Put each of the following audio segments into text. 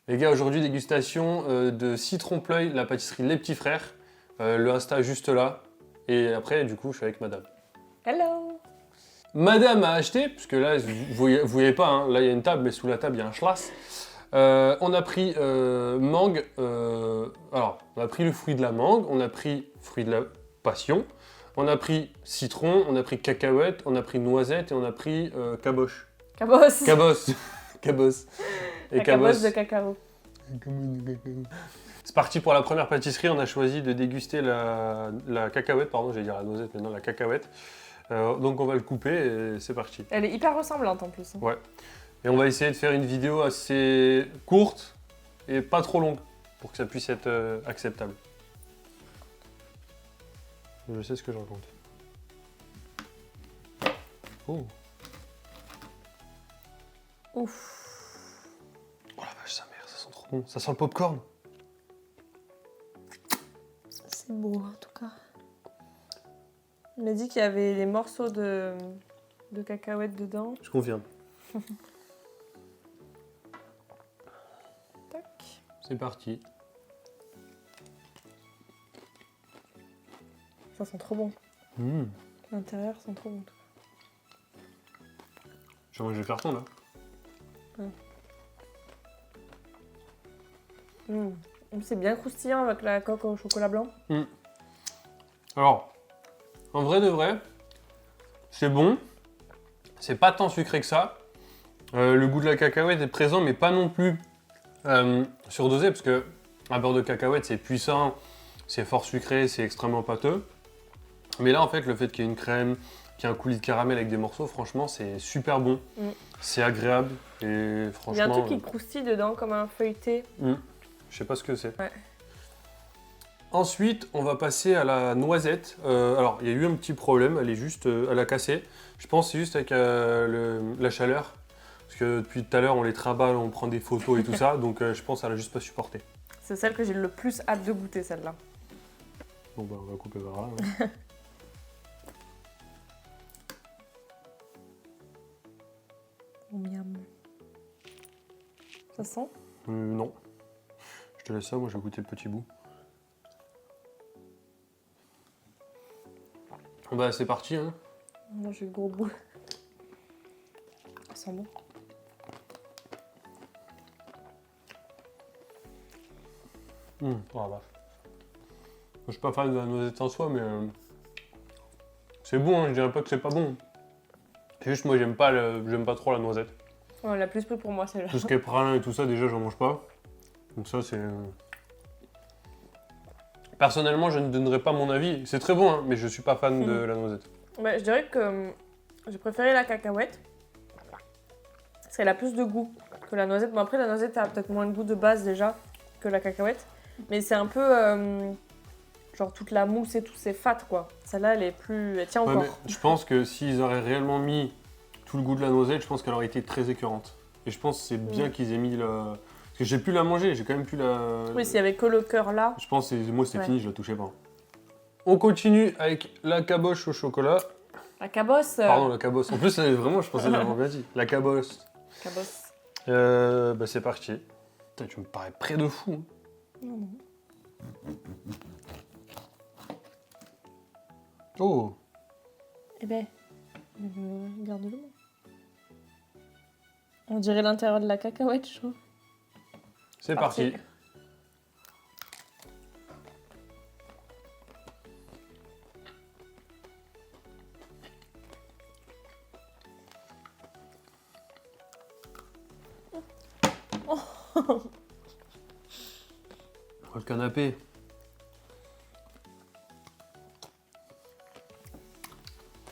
Les gars, aujourd'hui, dégustation de Citron Pleuil, la pâtisserie Les Petits Frères. Le Insta juste là. Et après, du coup, je suis avec madame. Hello. Madame a acheté, puisque là, vous voyez pas, hein, là, il y a une table, mais sous la table, il y a un schlass. On a pris mangue. Alors, on a pris le fruit de la mangue, on a pris fruit de la passion, on a pris citron, on a pris cacahuète, on a pris noisette et on a pris caboche. Cabosse. Cabosse. Cabosse. La cabosse de cacao. C'est parti pour la première pâtisserie. On a choisi de déguster la cacahuète, pardon, j'allais dire la noisette, mais non, la cacahuète. Donc on va le couper et c'est parti. Elle est hyper ressemblante en plus. Ouais. Et on va essayer de faire une vidéo assez courte et pas trop longue pour que ça puisse être acceptable. Je sais ce que je raconte. Oh. Ouf. Oh la vache, sa mère, ça sent trop bon. Ça sent le popcorn. C'est beau en tout cas. Il m'a dit qu'il y avait les morceaux de cacahuètes dedans. Je confirme. Tac. C'est parti. Ça sent trop bon. L'intérieur sent trop bon. Je vais manger le carton là. C'est bien croustillant avec la coque au chocolat blanc. Alors, en vrai de vrai, c'est bon. C'est pas tant sucré que ça. Le goût de la cacahuète est présent, mais pas non plus surdosé, parce que un beurre de cacahuète, c'est puissant, c'est fort sucré, c'est extrêmement pâteux. Mais là, en fait, le fait qu'il y ait une crème, qu'il y ait un coulis de caramel avec des morceaux, franchement, c'est super bon. C'est agréable et franchement... Il y a un truc qui croustille dedans, comme un feuilleté. Je sais pas ce que c'est. Ouais. Ensuite, on va passer à la noisette. Alors, il y a eu un petit problème, elle est juste, elle a cassé. Je pense que c'est juste avec la chaleur. Parce que depuis tout à l'heure, on les trimballe, on prend des photos et tout ça. Donc, je pense qu'elle a juste pas supporté. C'est celle que j'ai le plus hâte de goûter, celle-là. Bon, bah, on va couper par là. Hein. Miam. Ça sent? Non. Je te laisse ça, moi je vais goûter le petit bout. Bah, c'est parti, hein. Moi j'ai le gros bout. Ça sent bon. Oh la vache. Je suis pas fan de la noisette en soi, mais c'est bon, hein. Je dirais pas que c'est pas bon. C'est juste moi j'aime pas trop la noisette. Ouais, la plus peu pour moi celle-là. Tout ce qui est pralin et tout ça, déjà j'en mange pas. Donc ça c'est... Personnellement, je ne donnerai pas mon avis. C'est très bon, hein, mais je suis pas fan de la noisette. Ouais, je dirais que j'ai préféré la cacahuète. Parce qu'elle a plus de goût que la noisette. Bon après la noisette a peut-être moins de goût de base déjà que la cacahuète. Mais c'est un peu... genre toute la mousse et tout, c'est fat quoi. Celle-là elle est plus... Elle tient Ouais, encore. mais je pense que s'ils auraient réellement mis tout le goût de la noisette, je pense qu'elle aurait été très écœurante. Et je pense que c'est bien qu'ils aient mis la... Parce que j'ai pu la manger, j'ai quand même pu la... Oui, s'il y avait que le cœur là. Je pense que moi c'est Ouais. fini, je la touchais pas. On continue avec la caboche au chocolat. La cabosse. Pardon, la cabosse. En plus, vraiment, je pensais l'avoir bien dit. La cabosse. Cabosse. Bah c'est parti. Putain, tu me parais près de fou. Hein. Non. Oh. Eh ben, garde-le. On dirait l'intérieur de la cacahuète, je trouve. C'est parti. Oh, le canapé.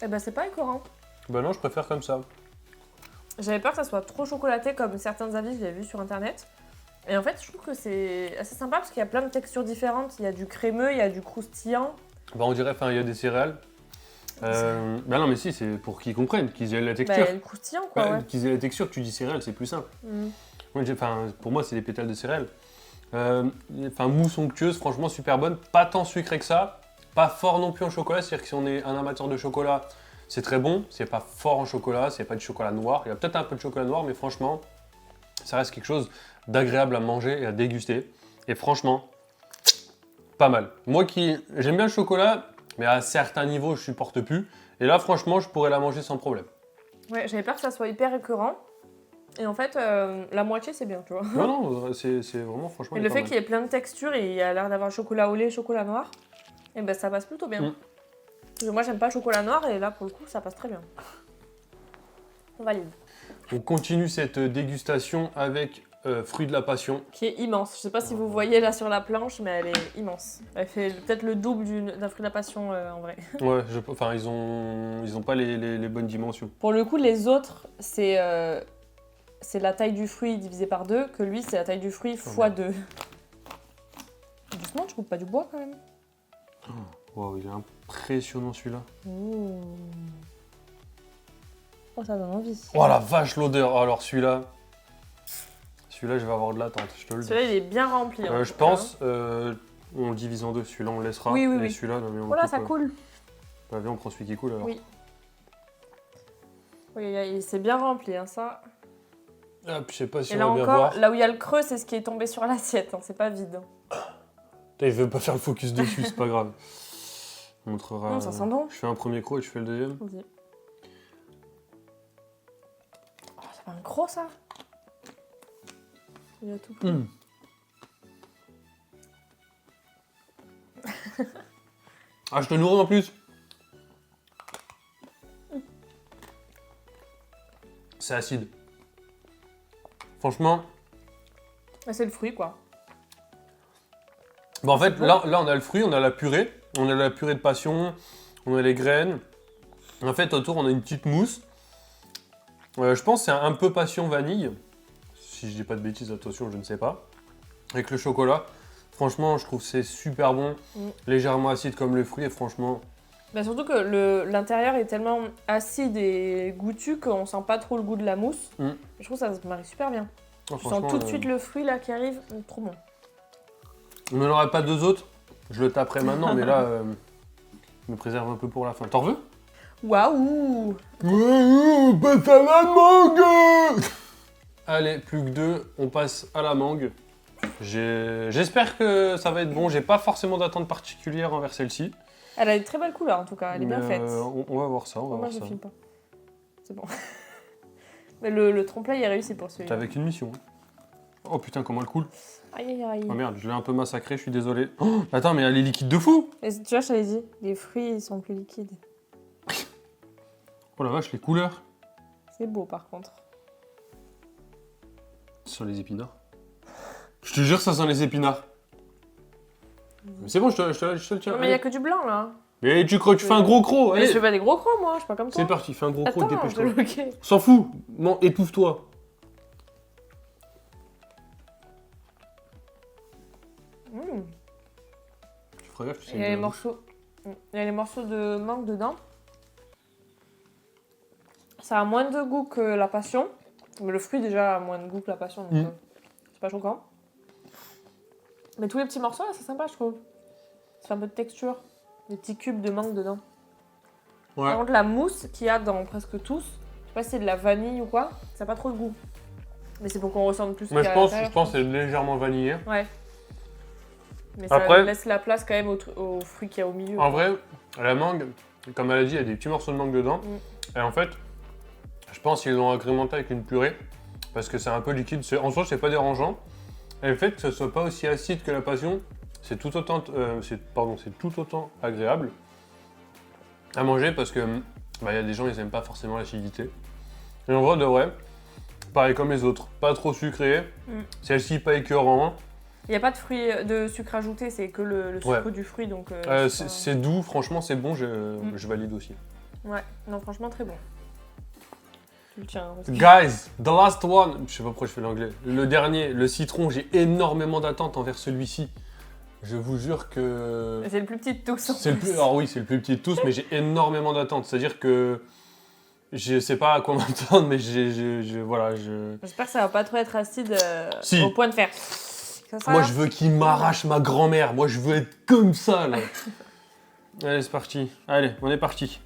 Eh ben, c'est pas écœurant. Bah non, je préfère comme ça. J'avais peur que ça soit trop chocolaté comme certains avis que j'avais vus sur internet. Et en fait, je trouve que c'est assez sympa parce qu'il y a plein de textures différentes. Il y a du crémeux, il y a du croustillant. Bah on dirait, enfin, il y a des céréales. Bah non, mais si, c'est pour qu'ils comprennent, qu'ils aient la texture. Bah, le croustillant, quoi, Bah, ouais. qu'ils aient la texture, tu dis céréales, c'est plus simple. Moi, enfin, pour moi, c'est des pétales de céréales. Enfin, mousse onctueuse, franchement, super bonne. Pas tant sucré que ça. Pas fort non plus en chocolat. C'est-à-dire que si on est un amateur de chocolat, c'est très bon. C'est pas fort en chocolat, c'est pas du chocolat noir. Il y a peut-être un peu de chocolat noir, mais franchement, ça reste quelque chose d'agréable à manger et à déguster. Et franchement, pas mal. Moi qui j'aime bien le chocolat, mais à certains niveaux, je supporte plus. Et là, franchement, je pourrais la manger sans problème. Ouais, j'avais peur que ça soit hyper écœurant. Et en fait, la moitié, c'est bien, tu vois. Non, non, c'est vraiment, franchement, Et il est le pas fait mal. qu'il y ait plein de textures et il y a l'air d'avoir chocolat au lait, chocolat noir, et ben ça passe plutôt bien. Parce que moi, j'aime pas le chocolat noir et là, pour le coup, ça passe très bien. On valide. On continue cette dégustation avec fruit de la passion. Qui est immense. Je sais pas si vous voyez là sur la planche, mais elle est immense. Elle fait peut-être le double d'un fruit de la passion en vrai. Ouais, enfin, ils ont pas les bonnes dimensions. Pour le coup, les autres, c'est la taille du fruit divisé par 2, que lui, c'est la taille du fruit x 2. Doucement, tu coupes pas du bois quand même. Wow, il est impressionnant celui-là. Ouh. Oh, ça donne envie. Oh la vache, l'odeur. Alors celui-là, je vais avoir de l'attente, je te le dis. Celui-là, il est bien rempli. Je pense, on le divise en deux. Celui-là, on le laissera. Oui, oui, et oui. celui-là, non, mais on Voilà, coupe, ça coule. Bah, viens, on prend celui qui coule alors. Oui. Oui, c'est bien rempli, hein, ça. Hop, je sais pas si Et on là va bien encore, voir. là où il y a le creux, c'est ce qui est tombé sur l'assiette, hein, c'est pas vide. Putain, il veut pas faire le focus dessus, c'est pas grave. On montrera. Ça sent bon. Je fais un premier croc et tu fais le deuxième. Vas-y. Oh, c'est pas un gros, ça. Il y a tout. Ah, je te nourris en plus. C'est acide. Franchement. C'est le fruit, quoi. Bon, en fait, là, on a le fruit, on a la purée. On a la purée de passion, on a les graines. En fait, autour, on a une petite mousse. Je pense que c'est un peu passion vanille. Si je dis pas de bêtises, attention, je ne sais pas. Avec le chocolat. Franchement, je trouve que c'est super bon. Légèrement acide comme le fruit et franchement... Bah surtout que l'intérieur est tellement acide et goûtu qu'on sent pas trop le goût de la mousse. Je trouve que ça se marie super bien. Oh, Tu sens tout de suite le fruit là qui arrive, trop bon. On n'en aurait pas deux autres. Je le taperai maintenant, mais là, je me préserve un peu pour la fin. T'en veux? Waouh! Passe à la mangue. Allez, plus que deux, on passe à la mangue. J'espère que ça va être bon. J'ai pas forcément d'attente particulière envers celle-ci. Elle a une très belle couleur en tout cas, elle est bien faite. On va voir ça, on va Moi voir je ça. filme pas. C'est bon. Mais le trompe-l'œil est réussi pour celui-là. T'es avec une mission. Oh putain, comment elle coule. Aïe aïe aïe. Oh merde, je l'ai un peu massacré, je suis désolé. Oh, attends, mais elle est liquide de fou. Et tu vois, je t'avais dit, les fruits ils sont plus liquides. Oh la vache, les couleurs. C'est beau par contre. Sur les épinards. Je te jure, ça sent les épinards. Mais c'est bon, je te le tiens. Non mais il y a que du blanc là. Mais tu crois que tu fais un gros croc. Mais Allez, je fais pas des gros crocs moi, je suis pas comme toi. c'est parti, fais un gros croc, Attends, dépêche-toi. ok. S'en fout. Non, étouffe-toi. Tu feras gaffe, tu sais. Il y a les morceaux. Il y a les morceaux de mangue dedans. Ça a moins de goût que la passion. Mais le fruit déjà a moins de goût que la passion, donc c'est pas choquant. Mais tous les petits morceaux là, c'est sympa je trouve. Ça fait un peu de texture. Des petits cubes de mangue dedans. Ouais. Par contre la mousse qu'il y a dans presque tous, je sais pas si c'est de la vanille ou quoi, ça n'a pas trop de goût. Mais c'est pour qu'on ressente plus ce Mais qu'il y je a à pense l'intérieur, que c'est légèrement vanillé. Ouais. Mais Après- ça laisse la place quand même au fruit qu'il y a au milieu. En vrai, la mangue, comme elle a dit, il y a des petits morceaux de mangue dedans. Et en fait, je pense qu'ils l'ont agrémenté avec une purée. Parce que c'est un peu liquide. En soi, c'est pas dérangeant. Et le fait que ce soit pas aussi acide que la passion, c'est tout autant, c'est tout autant agréable à manger parce que y a des gens ils aiment pas forcément l'acidité. Et en vrai de vrai, pareil comme les autres, pas trop sucré. Celle-ci pas écœurant. Il n'y a pas de sucre ajouté, c'est que le sucre du fruit. Donc, c'est doux, franchement c'est bon, je valide aussi. Ouais, non franchement très bon. Tu le tiens. Guys, the last one, je sais pas pourquoi je fais l'anglais. Le dernier, le citron, j'ai énormément d'attentes envers celui-ci. Je vous jure que... C'est le plus petit de tous. C'est le plus... Alors oui, c'est le plus petit de tous, mais j'ai énormément d'attentes. C'est-à-dire que je sais pas à quoi m'attendre, mais voilà, J'espère que ça va pas trop être acide Si. au point de faire. Moi, je veux qu'il m'arrache ma grand-mère. Moi, je veux être comme ça, là. Allez, c'est parti. Allez, on est parti.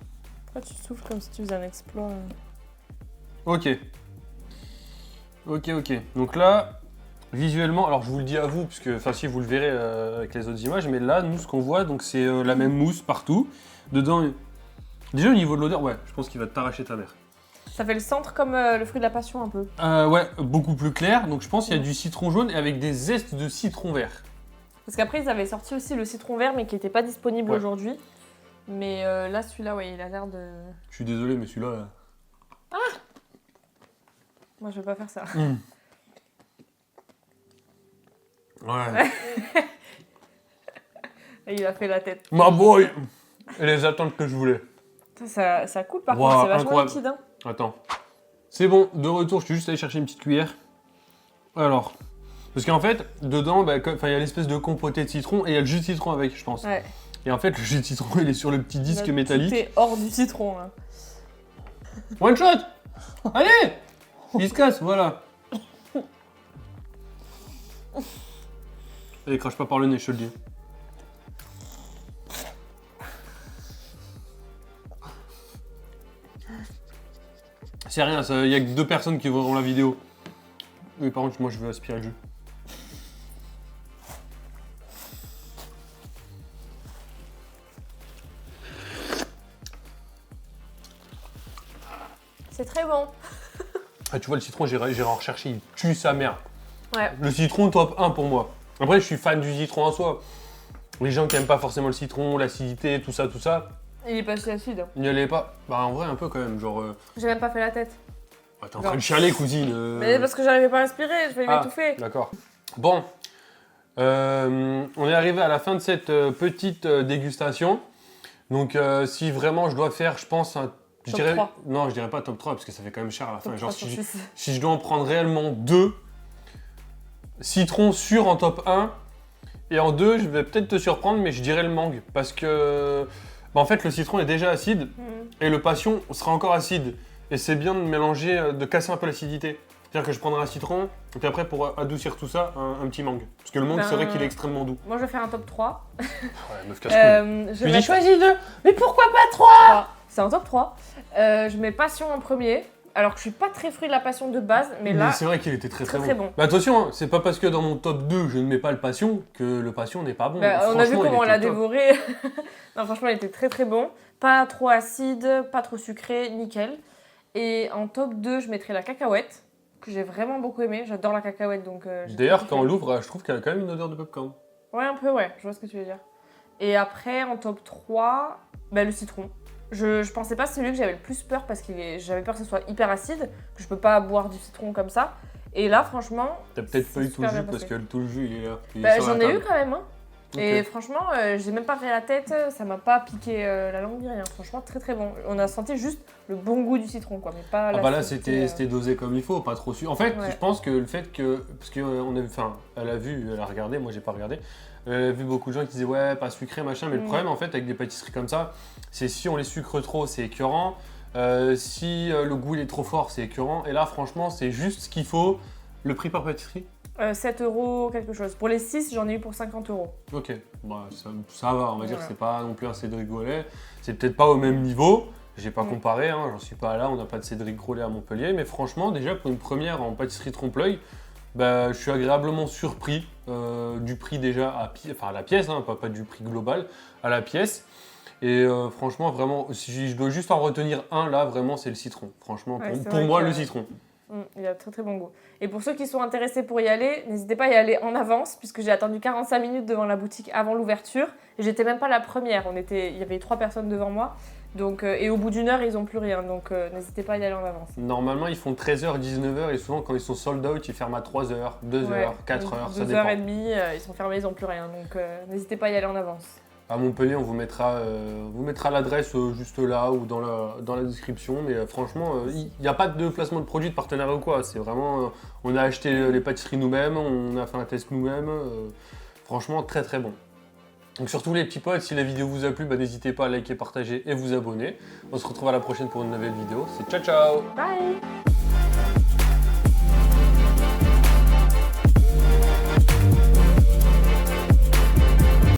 Pourquoi tu souffles comme si tu faisais un exploit Ok. Ok. Donc là, visuellement, alors je vous le dis à vous, parce que, enfin si vous le verrez avec les autres images, mais là, nous, ce qu'on voit, donc c'est la même mousse partout. Dedans, déjà au niveau de l'odeur, ouais, je pense qu'il va t'arracher ta mère. Ça fait le centre comme le fruit de la passion un peu. Ouais, beaucoup plus clair, donc je pense qu'il y a du citron jaune et avec des zestes de citron vert. Parce qu'après, ils avaient sorti aussi le citron vert, mais qui n'était pas disponible Ouais. aujourd'hui. Mais là, celui-là, ouais, il a l'air de... Je suis désolé, mais celui-là... Moi, je vais pas faire ça. Ouais. Et il a fait la tête. Ma boy. Et les attentes que je voulais. Ça coule par Wow, contre, c'est vachement incroyable. liquide. Hein. Attends. C'est bon, de retour, je suis juste allé chercher une petite cuillère. Alors, parce qu'en fait, dedans, bah, il y a l'espèce de compoté de citron et il y a le jus de citron avec, je pense. Ouais. Et en fait, le jus de citron, il est sur le petit disque Là, métallique. Tout est hors du citron. Là. One shot. Allez. Il se casse, voilà. Allez, crache pas par le nez, je te le dis. C'est rien, il y a que 2 personnes qui verront la vidéo. Oui, par contre, moi je veux aspirer le jus. C'est très bon. Ah, tu vois, le citron, j'irai en rechercher, il tue sa mère. Ouais. Le citron, top 1 pour moi. Après, je suis fan du citron en soi. Les gens qui aiment pas forcément le citron, l'acidité, tout ça, Il est pas si acide. n'y allez pas. Bah, en vrai, un peu quand même. Genre, J'ai même pas fait la tête. t'es en train de chialer, cousine. Mais parce que j'arrivais pas à respirer, je vais m'étouffer. D'accord. Bon, on est arrivé à la fin de cette petite dégustation. Donc, si vraiment je dois faire, je pense, je Top dirais, 3. non, je dirais pas top 3 parce que ça fait quand même cher à la fin. Top Genre, 3 sur 6. si je dois en prendre réellement 2, citron sûr en top 1. Et en 2, je vais peut-être te surprendre, mais je dirais le mangue. Parce que, bah, en fait, le citron est déjà acide et le passion sera encore acide. Et c'est bien de mélanger, de casser un peu l'acidité. C'est-à-dire que je prendrai un citron, et puis après, pour adoucir tout ça, un petit mangue. Parce que le mangue, c'est vrai qu'il est extrêmement doux. Moi, je vais faire un top 3. Ouais, meuf casse-couille. Je Mais vais j'ai choisi 2. Mais pourquoi pas 3. C'est un top 3. Je mets passion en premier. Alors que je suis pas très fruit de la passion de base, mais là, c'est vrai qu'il était très très bon. Bah, attention, hein, c'est pas parce que dans mon top 2, je ne mets pas le passion que le passion n'est pas bon. bah, on a vu Franchement, il comment on était l'a top. dévoré. Non, franchement, il était très bon. Pas trop acide, pas trop sucré, nickel. Et en top 2, je mettrais la cacahuète, que j'ai vraiment beaucoup aimé. J'adore la cacahuète, donc... j'ai D'ailleurs, trop quand on kiffé. l'ouvre, je trouve qu'elle a quand même une odeur de popcorn. Ouais, un peu, ouais. Je vois ce que tu veux dire. Et après, en top 3, bah, le citron. Je pensais pas que c'est celui que j'avais le plus peur parce que j'avais peur que ce soit hyper acide, que je peux pas boire du citron comme ça. Et là, franchement... T'as peut-être c'est pas eu tout le super jus bien parce passé. que tout le jus il est là. Il est Bah, sur la j'en ai eu table. quand même, hein. Ok. Et franchement, j'ai même pas fait la tête, ça m'a pas piqué la langue ni rien. Franchement, très bon. On a senti juste le bon goût du citron, quoi, mais pas Ah la bah là c'était dosé comme il faut, pas trop su. En fait, Ouais. je pense que le fait que parce que on a vu, enfin, elle a vu, elle a regardé, moi j'ai pas regardé. Elle a vu beaucoup de gens qui disaient ouais pas sucré machin, mais le problème en fait avec des pâtisseries comme ça, c'est si on les sucre trop, c'est écœurant. Si le goût il est trop fort, c'est écœurant. Et là franchement, c'est juste ce qu'il faut. Le prix par pâtisserie. 7 € quelque chose. Pour les 6, j'en ai eu pour 50 €. Ok, bah, ça va, on va dire que Voilà. c'est pas non plus un Cédric Grolet. C'est peut-être pas au même niveau, j'ai pas Mm. comparé, hein, j'en suis pas là, on n'a pas de Cédric Grolet à Montpellier, mais franchement, déjà pour une première en pâtisserie trompe-l'œil, bah, je suis agréablement surpris du prix déjà à la pièce, hein, pas du prix global, à la pièce. Et franchement, vraiment, si je dois juste en retenir un là, vraiment, c'est le citron. Franchement, Ouais, c'est pour vrai moi, que- le citron. Il a très bon goût. Et pour ceux qui sont intéressés pour y aller, n'hésitez pas à y aller en avance, puisque j'ai attendu 45 minutes devant la boutique avant l'ouverture. Et j'étais même pas la première, il y avait 3 personnes devant moi. Donc, et au bout d'une heure, ils ont plus rien. Donc n'hésitez pas à y aller en avance. Normalement, ils font 13h, 19h, et souvent, quand ils sont sold out, ils ferment à 3h, 2h, Ouais, 4h, ça 2h30, dépend. ils sont fermés, ils ont plus rien. Donc n'hésitez pas à y aller en avance. À Montpellier, on vous mettra l'adresse juste là ou dans la description. Mais franchement, il n'y a pas de placement de produit, de partenariat ou quoi. C'est vraiment, on a acheté les pâtisseries nous-mêmes, on a fait un test nous-mêmes. Franchement, très bon. Donc surtout les petits potes, si la vidéo vous a plu, bah, n'hésitez pas à liker, partager et vous abonner. On se retrouve à la prochaine pour une nouvelle vidéo. C'est ciao ciao. Bye!